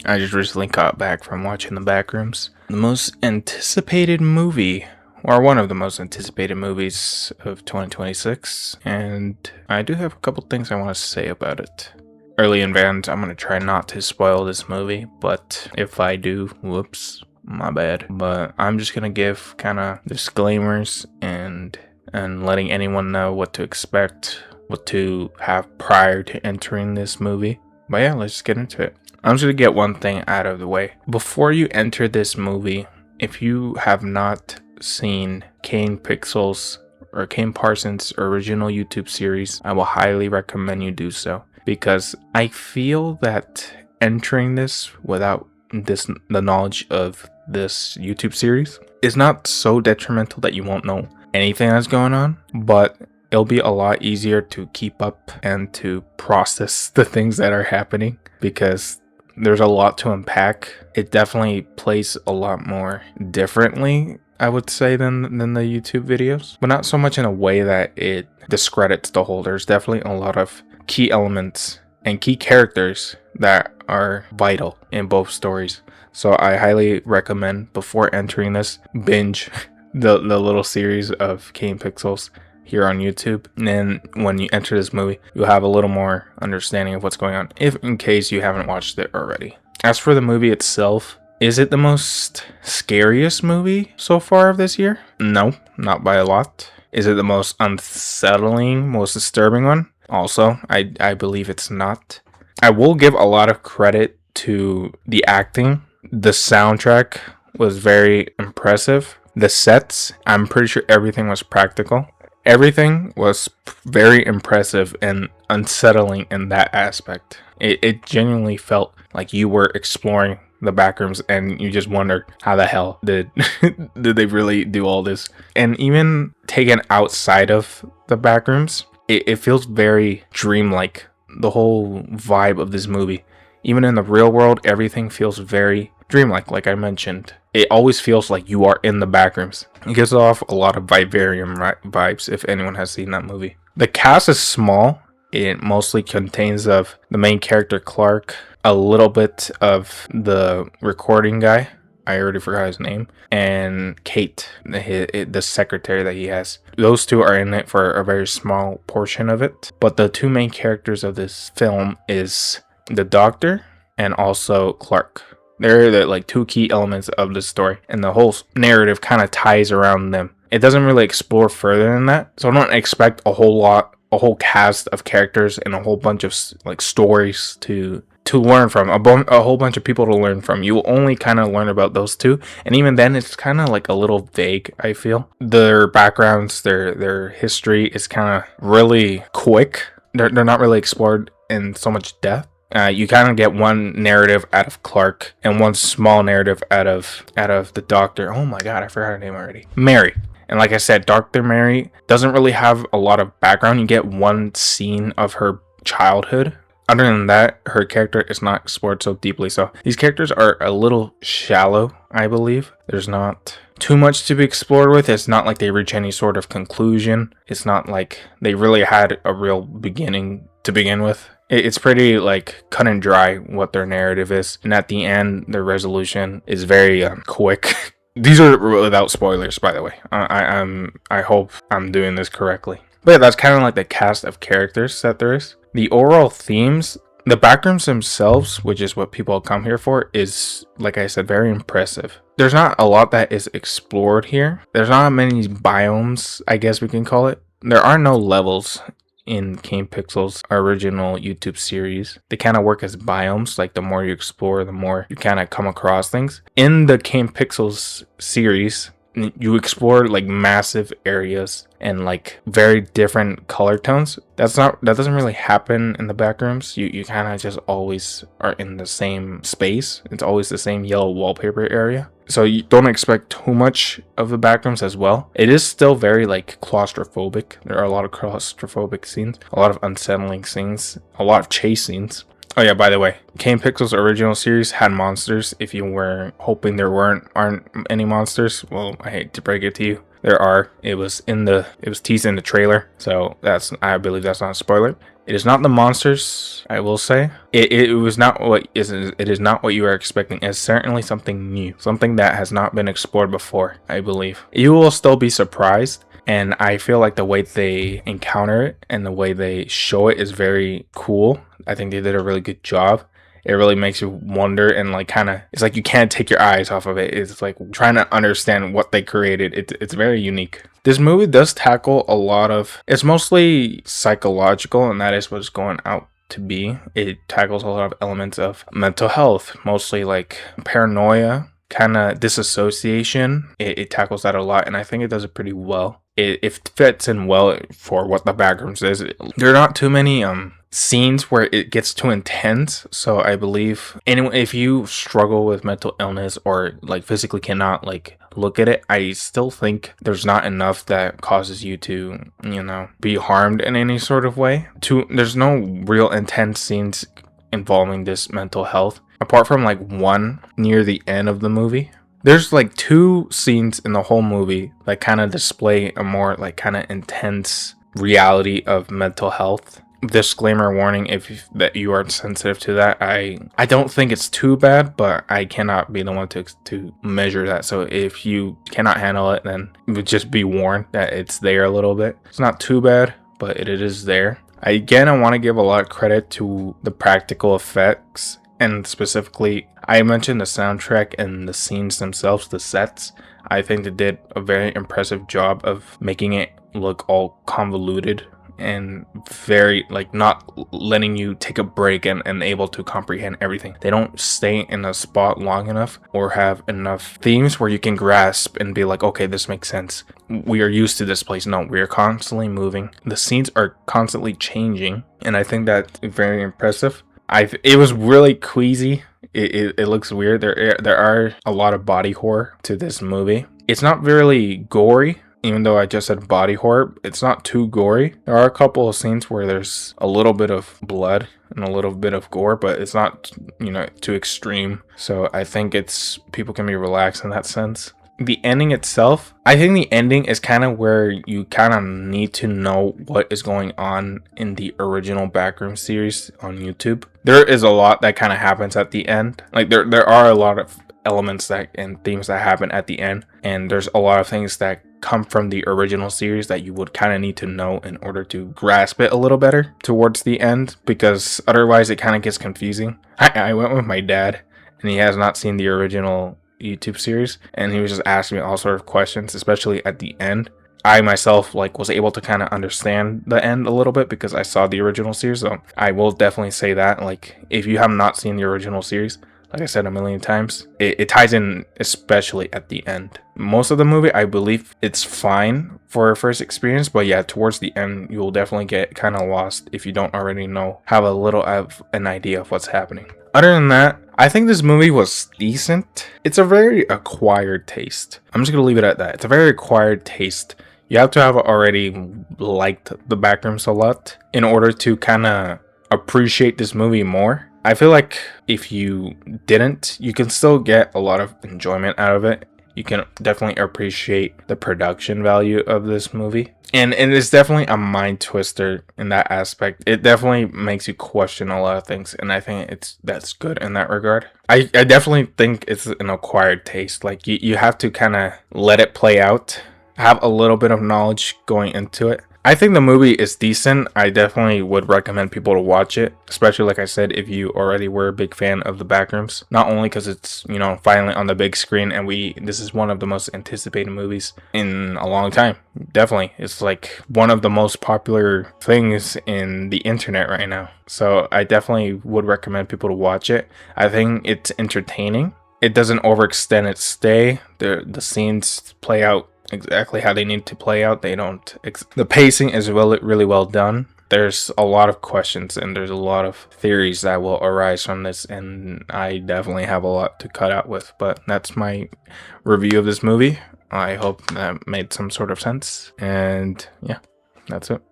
I just recently got back from watching the Backrooms. The most anticipated movie, or one of the most anticipated movies of 2026, and I do have a couple things I want to say about it. Early in advance, I'm going to try not to spoil this movie, but if I do, whoops, my bad. But I'm just going to give kind of disclaimers and letting anyone know what to expect, what to have prior to entering this movie. But yeah, let's get into it. I'm just going to get one thing out of the way. Before you enter this movie, if you have not seen Kane Pixels or Kane Parsons' original YouTube series, I will highly recommend you do so. Because I feel that entering this without the knowledge of this YouTube series is not so detrimental that you won't know anything that's going on, but it'll be a lot easier to keep up and to process the things that are happening because there's a lot to unpack. It definitely plays a lot more differently, I would say, than the YouTube videos, but not so much in a way that it discredits the whole. There's definitely a lot of key elements and key characters that are vital in both stories. So I highly recommend, before entering this, binge the little series of Kane Pixels here on YouTube, and then when you enter this movie, you'll have a little more understanding of what's going on, if in case you haven't watched it already. As for the movie itself, is it the most scariest movie so far of this year? No, not by a lot. Is it the most unsettling, most disturbing one? Also, I believe it's not. I will give a lot of credit to the acting. The soundtrack was very impressive. The sets, I'm pretty sure everything was practical. Everything was very impressive and unsettling in that aspect. It genuinely felt like you were exploring the backrooms and you just wondered how the hell did they really do all this. And even taken outside of the backrooms, it feels very dreamlike. The whole vibe of this movie, even in the real world, everything feels very dreamlike. Like I mentioned, it always feels like you are in the backrooms. It gives off a lot of Vivarium vibes, if anyone has seen that movie. The cast is small. It mostly contains of the main character Clark, a little bit of the recording guy, I already forgot his name, and Kate, the secretary that he has. Those two are in it for a very small portion of it. But the two main characters of this film is the doctor and also Clark. They're the like two key elements of the story, and the whole narrative kind of ties around them. It doesn't really explore further than that, so I don't expect a whole cast of characters and a whole bunch of like stories to learn from, a whole bunch of people to learn from. You will only kind of learn about those two, and even then it's kind of like a little vague. I feel their backgrounds, their history is kind of really quick. They're not really explored in so much depth. You kind of get one narrative out of Clark and one small narrative out of the doctor. Oh my god, I forgot her name already. Mary. And like I said, Dr. Mary doesn't really have a lot of background. You get one scene of her childhood. Other than that, her character is not explored so deeply. So these characters are a little shallow, I believe. There's not too much to be explored with. It's not like they reach any sort of conclusion. It's not like they really had a real beginning to begin with. It's pretty like cut and dry what their narrative is. And at the end, their resolution is very quick. These are without spoilers, by the way. I hope I'm doing this correctly. But yeah, that's kind of like the cast of characters that there is. The overall themes, the backrooms themselves, which is what people come here for, is, like I said, very impressive. There's not a lot that is explored here. There's not many biomes, I guess we can call it. There are no levels in Kane Pixels' original YouTube series. They kind of work as biomes. Like the more you explore, the more you kind of come across things. In the Kane Pixels series, you explore like massive areas and like very different color tones. That doesn't really happen in the backrooms. You kind of just always are in the same space. It's always the same yellow wallpaper area. So you don't expect too much of the backrooms as well. It is still very like claustrophobic. There are a lot of claustrophobic scenes, a lot of unsettling scenes, a lot of chase scenes. Oh yeah, by the way, Kane Pixels' original series had monsters. If you were hoping there aren't any monsters, well, I hate to break it to you. It was teased in the trailer, so I believe that's not a spoiler. It is not the monsters, I will say. It was not what it is not what you are expecting. It's certainly something new, something that has not been explored before, I believe. You will still be surprised, and I feel like the way they encounter it and the way they show it is very cool. I think they did a really good job. It really makes you wonder, and like kind of, it's like you can't take your eyes off of it. It's like trying to understand what they created. It's very unique. This movie does tackle a lot of, it's mostly psychological, and that is what's going out to be. It tackles a lot of elements of mental health, mostly like paranoia, kind of disassociation. It tackles that a lot, and I think it does it pretty well. It fits in well for what the Backrooms is. There are not too many scenes where it gets too intense, so I believe anyway, if you struggle with mental illness or like physically cannot like look at it, I still think there's not enough that causes you to, you know, be harmed in any sort of way. There's no real intense scenes involving this mental health apart from like one near the end of the movie. There's like 2 scenes in the whole movie that kind of display a more like kind of intense reality of mental health. Disclaimer warning if that you are sensitive to that. I don't think it's too bad, but I cannot be the one to measure that. So if you cannot handle it, then just be warned that it's there a little bit. It's not too bad, but it is there. I want to give a lot of credit to the practical effects, and specifically I mentioned the soundtrack and the scenes themselves, the sets. I think they did a very impressive job of making it look all convoluted and very like not letting you take a break and able to comprehend everything. They don't stay in a spot long enough or have enough themes where you can grasp and be like, okay, this makes sense. We are used to this place. No, we are constantly moving. The scenes are constantly changing, and I think that's very impressive. It was really queasy. It looks weird. There are a lot of body horror to this movie. It's not really gory. Even though I just said body horror, it's not too gory. There are a couple of scenes where there's a little bit of blood and a little bit of gore, but it's not, you know, too extreme. So I think people can be relaxed in that sense. The ending itself, I think the ending is kind of where you kind of need to know what is going on in the original Backroom series on YouTube. There is a lot that kind of happens at the end. Like there are a lot of elements and themes that happen at the end, and there's a lot of things that come from the original series that you would kind of need to know in order to grasp it a little better towards the end, because otherwise it kind of gets confusing. I went with my dad, and he has not seen the original YouTube series, and he was just asking me all sort of questions, especially at the end. I myself like was able to kind of understand the end a little bit because I saw the original series, so I will definitely say that, like, if you have not seen the original series, like I said a million times, it ties in, especially at the end. Most of the movie, I believe it's fine for a first experience, but yeah, towards the end, you will definitely get kind of lost if you don't already have a little of an idea of what's happening. Other than that, I think this movie was decent. It's a very acquired taste. I'm just gonna leave it at that. It's a very acquired taste. You have to have already liked the Backrooms a lot in order to kind of appreciate this movie more. I feel like if you didn't, you can still get a lot of enjoyment out of it. You can definitely appreciate the production value of this movie. And it's definitely a mind twister in that aspect. It definitely makes you question a lot of things, and I think that's good in that regard. I definitely think it's an acquired taste. Like you have to kind of let it play out, have a little bit of knowledge going into it. I think the movie is decent. I definitely would recommend people to watch it, especially like I said, if you already were a big fan of the Backrooms. Not only because it's, you know, finally on the big screen, and this is one of the most anticipated movies in a long time. Definitely, it's like one of the most popular things in the internet right now. So I definitely would recommend people to watch it. I think it's entertaining. It doesn't overextend its stay. The scenes play out exactly how they need to play out. The pacing is really well done. There's a lot of questions and there's a lot of theories that will arise from this, and I definitely have a lot to cut out with, but that's my review of this movie. I hope that made some sort of sense, and yeah, that's it.